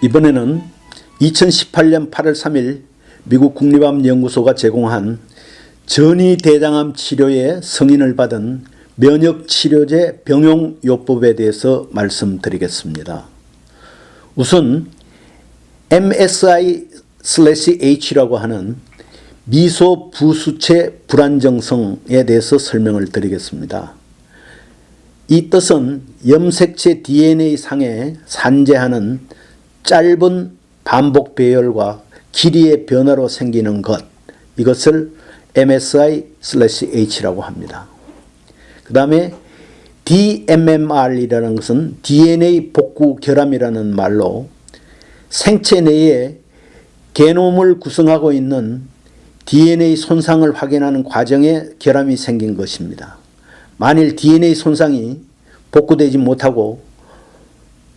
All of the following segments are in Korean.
이번에는 2018년 8월 3일 미국 국립암연구소가 제공한 전이대장암 치료에 승인을 받은 면역치료제 병용요법에 대해서 말씀드리겠습니다. 우선 MSI/H라고 하는 미소부수체 불안정성에 대해서 설명을 드리겠습니다. 이 뜻은 염색체 DNA상에 산재하는 짧은 반복 배열과 길이의 변화로 생기는 것, 이것을 MSI/H라고 합니다. 그 다음에 DMMR이라는 것은 DNA 복구 결함이라는 말로 생체 내에 게놈을 구성하고 있는 DNA 손상을 확인하는 과정에 결함이 생긴 것입니다. 만일 DNA 손상이 복구되지 못하고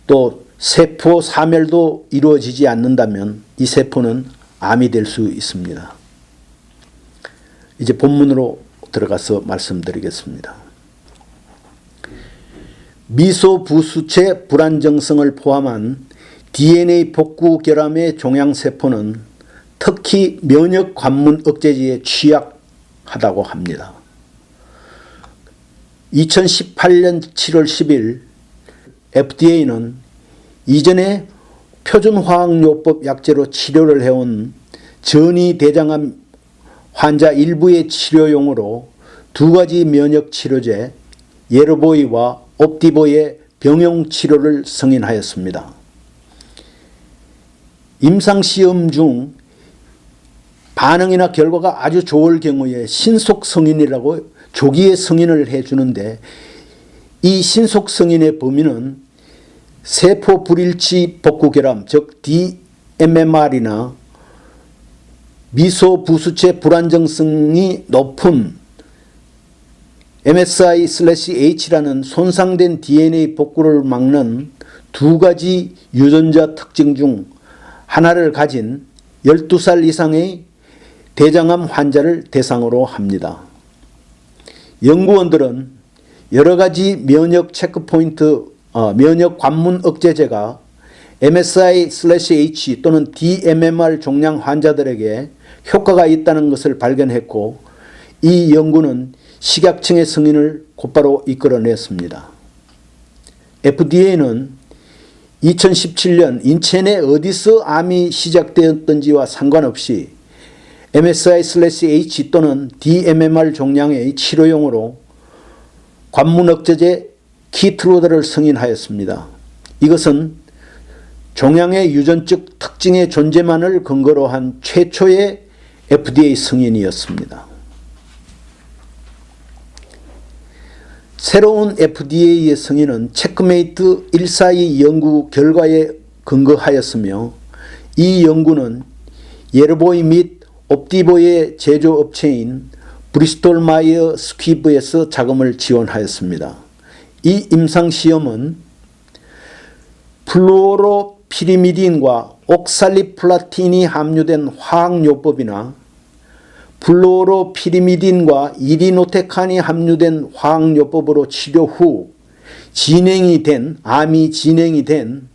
또 세포 사멸도 이루어지지 않는다면 이 세포는 암이 될 수 있습니다. 이제 본문으로 들어가서 말씀드리겠습니다. 미소부수체 불안정성을 포함한 DNA 복구 결함의 종양세포는 특히 면역 관문 억제제에 취약하다고 합니다. 2018년 7월 10일 FDA는 이전에 표준화학요법 약제로 치료를 해온 전이대장암 환자 일부의 치료용으로 두 가지 면역치료제 예르보이와 옵디보의 병용치료를 승인하였습니다. 임상시험 중 반응이나 결과가 아주 좋을 경우에 신속 승인이라고 조기에 승인을 해주는데, 이 신속 승인의 범위는 세포 불일치 복구 결함, 즉 DMMR이나 미소부수체 불안정성이 높은 MSI/H라는 손상된 DNA 복구를 막는 두 가지 유전자 특징 중 하나를 가진 12살 이상의 대장암 환자를 대상으로 합니다. 연구원들은 여러 가지 면역 체크포인트, 면역 관문 억제제가 MSI/H 또는 DMMR 종양 환자들에게 효과가 있다는 것을 발견했고, 이 연구는 식약청의 승인을 곧바로 이끌어냈습니다. FDA는 2017년 인체 내 어디서 암이 시작되었던지와 상관없이 MSI/H 또는 DMMR 종양의 치료용으로 관문 억제제 키트로다를 승인하였습니다. 이것은 종양의 유전적 특징의 존재만을 근거로 한 최초의 FDA 승인이었습니다. 새로운 FDA의 승인은 체크메이트 142 연구 결과에 근거하였으며, 이 연구는 예르보이 및 옵디보의 제조업체인 브리스톨 마이어 스퀴브에서 자금을 지원하였습니다. 이 임상시험은 플루오로피리미딘과 옥살리플라틴이 함유된 화학요법이나 플루오로피리미딘과 이리노테칸이 함유된 화학요법으로 치료 후 암이 진행이 된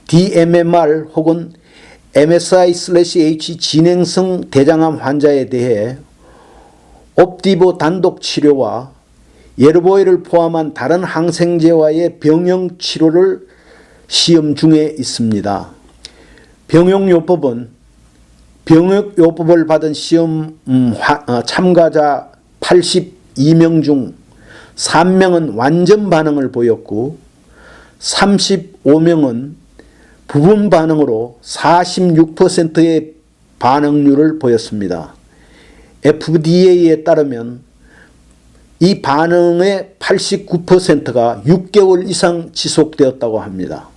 DMMR 혹은 MSI/H 진행성 대장암 환자에 대해 옵디보 단독 치료와 예르보이를 포함한 다른 항생제와의 병용 치료를 시험 중에 있습니다. 병용요법은 병용요법을 받은 시험 참가자 82명 중 3명은 완전 반응을 보였고 35명은 부분 반응으로 46%의 반응률을 보였습니다. FDA에 따르면 이 반응의 89%가 6개월 이상 지속되었다고 합니다.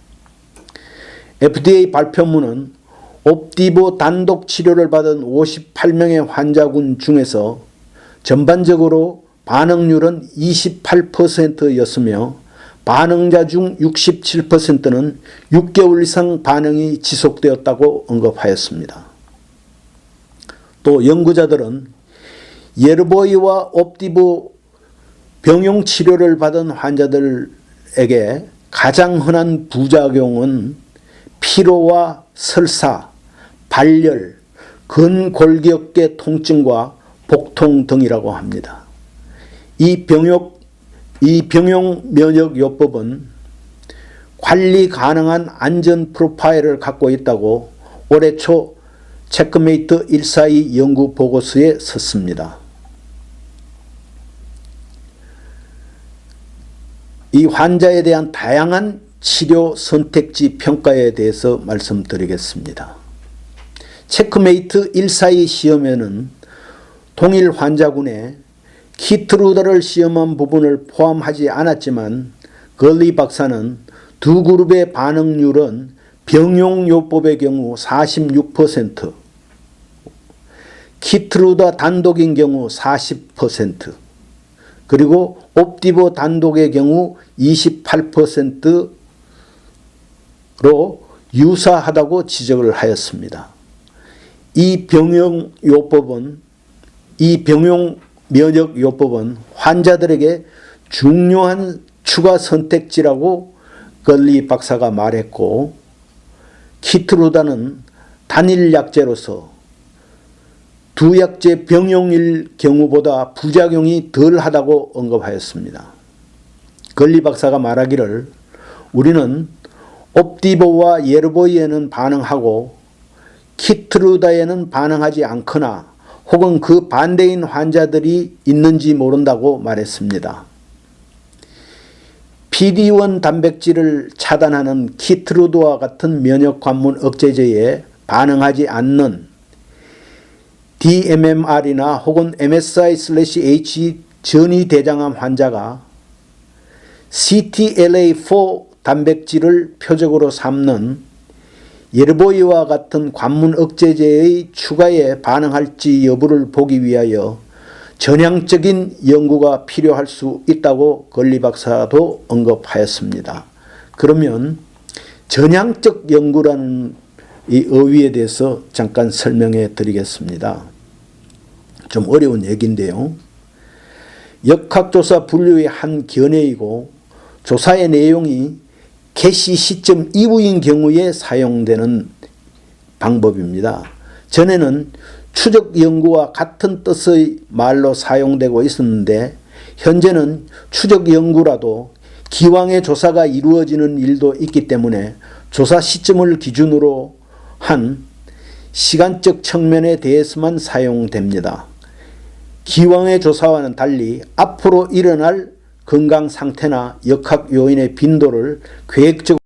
FDA 발표문은 옵디보 단독 치료를 받은 58명의 환자군 중에서 전반적으로 반응률은 28%였으며 반응자 중 67%는 6개월 이상 반응이 지속되었다고 언급하였습니다. 또 연구자들은 예르보이와 옵디보 병용 치료를 받은 환자들에게 가장 흔한 부작용은 피로와 설사, 발열, 근골격계 통증과 복통 등이라고 합니다. 이 병용 면역요법은 관리 가능한 안전 프로파일을 갖고 있다고 올해 초 체크메이트 142 연구 보고서에 썼습니다. 이 환자에 대한 다양한 치료 선택지 평가에 대해서 말씀드리겠습니다. 체크메이트 142 시험에는 동일 환자군에 키트루다를 시험한 부분을 포함하지 않았지만 걸리 박사는 두 그룹의 반응률은 병용요법의 경우 46%, 키트루다 단독인 경우 40%, 그리고 옵디보 단독의 경우 28%로 유사하다고 지적을 하였습니다. 이 병용 면역요법은 환자들에게 중요한 추가 선택지라고 걸리 박사가 말했고, 키트루다는 단일 약제로서 두 약제 병용일 경우보다 부작용이 덜하다고 언급하였습니다. 걸리 박사가 말하기를 우리는 옵디보와 예르보이에는 반응하고 키트루다에는 반응하지 않거나 혹은 그 반대인 환자들이 있는지 모른다고 말했습니다. PD-1 단백질을 차단하는 키트루다와 같은 면역관문 억제제에 반응하지 않는 DMMR이나 혹은 MSI/H 전이대장암 환자가 CTLA4 단백질을 표적으로 삼는 예르보이와 같은 관문 억제제의 추가에 반응할지 여부를 보기 위하여 전향적인 연구가 필요할 수 있다고 걸리 박사도 언급하였습니다. 그러면 전향적 연구라는 이 어휘에 대해서 잠깐 설명해 드리겠습니다. 좀 어려운 얘기인데요. 역학조사 분류의 한 견해이고 조사의 내용이 개시 시점 이후인 경우에 사용되는 방법입니다. 전에는 추적 연구와 같은 뜻의 말로 사용되고 있었는데 현재는 추적 연구라도 기왕의 조사가 이루어지는 일도 있기 때문에 조사 시점을 기준으로 한 시간적 측면에 대해서만 사용됩니다. 기왕의 조사와는 달리 앞으로 일어날 건강 상태나 역학 요인의 빈도를 계획적으로